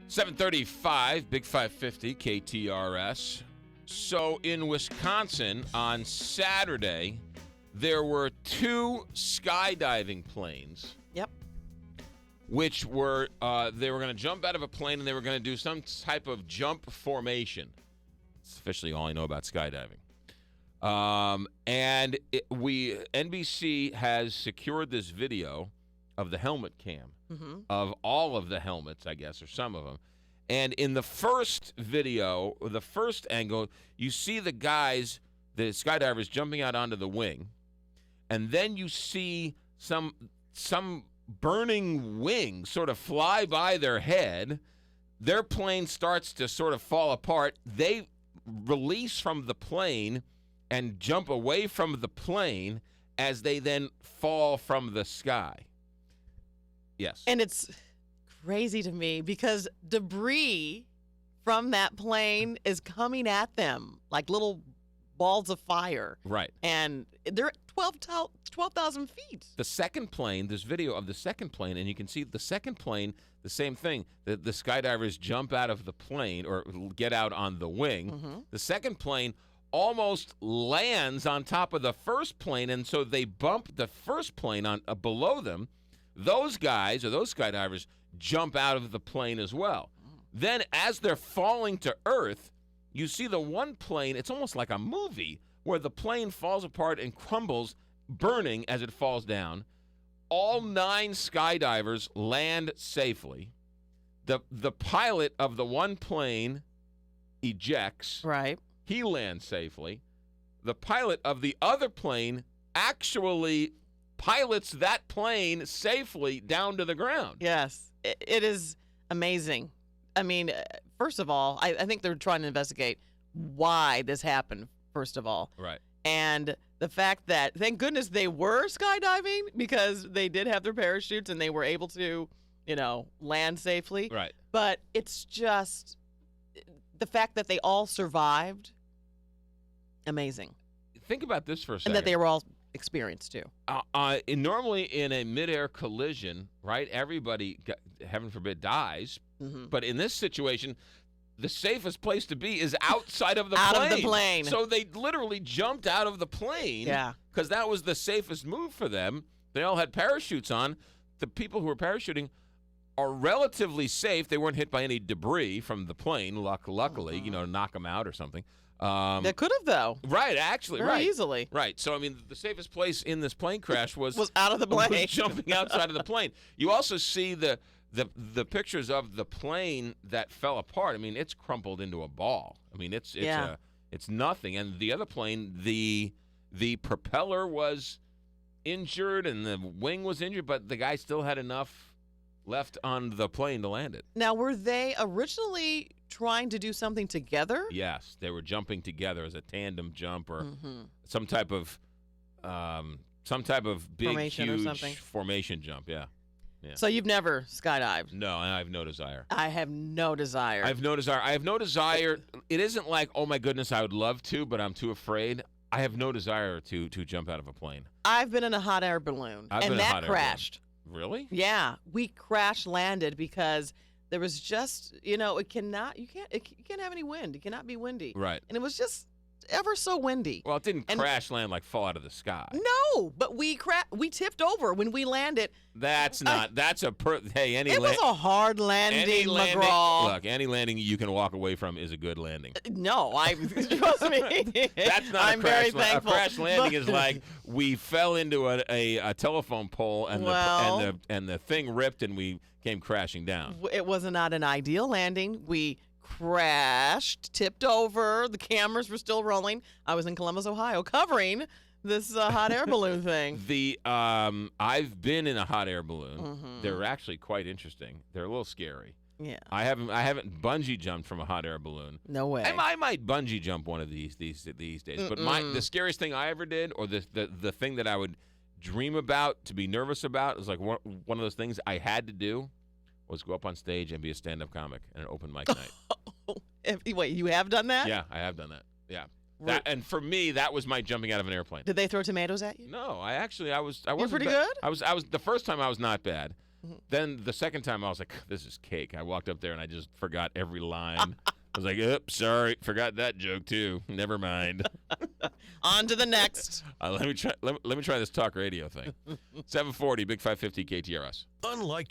7:35, Big 550, KTRS. So in Wisconsin on Saturday, there were 2 skydiving planes. Yep. Which were, they were going to jump out of a plane and they were going to do some type of jump formation. It's officially all I know about skydiving. NBC has secured this video of the helmet cam of all of the helmets, I guess, or some of them. And in the first video, the first angle, you see the guys, the skydivers, jumping out onto the wing. And then you see some burning wings sort of fly by their head. Their plane starts to sort of fall apart. They release from the plane and jump away from the plane as they then fall from the sky. Yes. And it's crazy to me because debris from that plane is coming at them like little balls of fire. Right. And they're at 12,000 feet. The second plane, there's video of the second plane, and you can see the second plane, the same thing. The skydivers jump out of the plane or get out on the wing. The second plane almost lands on top of the first plane, and so they bump the first plane on below them. Those guys, or those skydivers, jump out of the plane as well. Then as they're falling to earth, you see the one plane, it's almost like a movie, where the plane falls apart and crumbles, burning as it falls down. All 9 skydivers land safely. The pilot of the one plane ejects. Right. He lands safely. The pilot of the other plane actually pilots that plane safely down to the ground. Yes. It is amazing. I mean, first of all, I think they're trying to investigate why this happened, first of all. Right. And the fact that, thank goodness they were skydiving because they did have their parachutes and they were able to, land safely. Right. But it's just the fact that they all survived, amazing. Think about this for a second. And that they were all experienced, too. Normally in a midair collision, right, everybody, heaven forbid, dies. But in this situation, the safest place to be is outside of the plane. Out of the plane. So they literally jumped out of the plane. Yeah. Because that was the safest move for them. They all had parachutes on. The people who were parachuting are relatively safe. They weren't hit by any debris from the plane, luckily, knock them out or something. They could have, though. Right, actually. Very easily. Right. So, I mean, the safest place in this plane crash was out of the plane. Was jumping outside of the plane. You also see the pictures of the plane that fell apart. I mean, it's crumpled into a ball. I mean, it's nothing. And the other plane, the propeller was injured and the wing was injured, but the guy still had enough left on the plane to land it. Now, were they originally trying to do something together? Yes, they were jumping together as a tandem jump or some type of big, formation huge or something. Formation jump. Yeah. So you've never skydived? No, and I have no desire. I have no desire. I have no desire. It isn't like, oh my goodness, I would love to, but I'm too afraid. I have no desire to jump out of a plane. I've been in a hot air balloon, and that crashed. Really? Yeah, we crash landed because there was just, you can't have any wind. It cannot be windy. Right. And it was just ever so windy. Well, it didn't crash land like fall out of the sky. No, but we tipped over when we landed. That's not. It was a hard landing, McGraw. Look, any landing you can walk away from is a good landing. No, trust me. That's not I'm a crash. Very thankful. A crash landing is like we fell into a telephone pole and the thing ripped and we came crashing down. It was not an ideal landing. We crashed, tipped over. The cameras were still rolling. I was in Columbus, Ohio, covering this hot air balloon thing. I've been in a hot air balloon. They're actually quite interesting. They're a little scary. Yeah. I haven't bungee jumped from a hot air balloon. No way. I might bungee jump one of these days. But the scariest thing I ever did, or the thing that I would dream about, to be nervous about, is like one of those things I had to do was go up on stage and be a stand-up comic at an open mic night. Wait, you have done that? Yeah, I have done that. Yeah. And for me, that was my jumping out of an airplane. Did they throw tomatoes at you? No, I was You're pretty good? I was the first time I was not bad. Then the second time I was like, this is cake. I walked up there and I just forgot every line. I was like, oops, sorry, forgot that joke too. Never mind. On to the next. Let me try this talk radio thing. 740, Big 550 KTRS. Unlike